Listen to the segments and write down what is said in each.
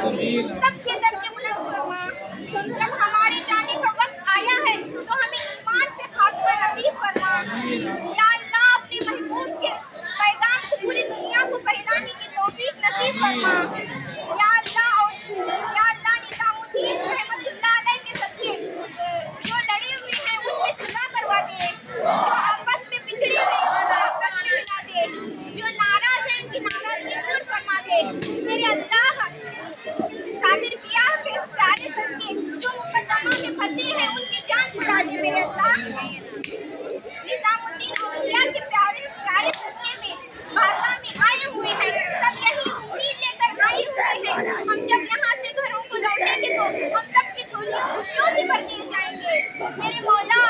सबके दर्जे बुलंद फरमा। जब हमारे जाने का वक्त आया है तो हमें ईमान पे खात्मा नसीब फरमा। या अल्लाह अपने महबूब के पैगाम को पूरी दुनिया को फैलाने की तौफीक नसीब फरमा। या अल्लाह निजामुद्दीन रहमतुल्लाह अलैह के सदके जो लड़े हुए हैं उनमें सुलह करवा दे, जो आपस में बिछड़े हुए हैं उनको आपस में मिला दे, जो नाराज हैं उनकी नाराजगी दूर फरमा दे। मेरे अल्लाह साबिर पिया के इस प्यारे सदके जो मुकद्दमा में फंसे हैं उनकी जान छुड़ा दे। मेरे अल्लाह निजामुद्दीन औलिया के प्यारे प्यारे सदके में बारगाह में आए हुए हैं, सब यही उम्मीद लेकर आए हुए हैं हम जब यहाँ से घरों को लौटेंगे तो हम सबकी झोलियाँ खुशियों से भर दिए जाएंगे। मेरे मौला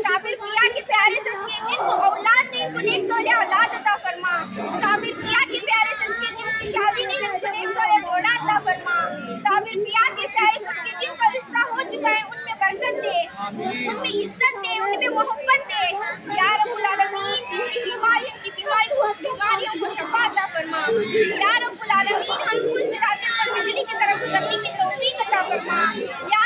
साबिर पिया के प्यारे सदके जिनको औलाद नहीं उनको नेक सोले औलाद अता फरमा। साबिर पिया के प्यारे सदके जिनकी शादी नहीं उनको नेक सोले जोड़ा अता फरमा। साबिर पिया के प्यारे सदके जिनका रिश्ता हो चुका है उनमें बरकत दे, उनमें इज्जत दे, उनमें मोहब्बत दे। या रब्बुल आलमीन जिनकी बीमारियों को शफा अता फरमा। या रब्बुल आलमीन हम कुल सिराते पर बिजली की तरह गुजरने की तौफीक अता फरमा। या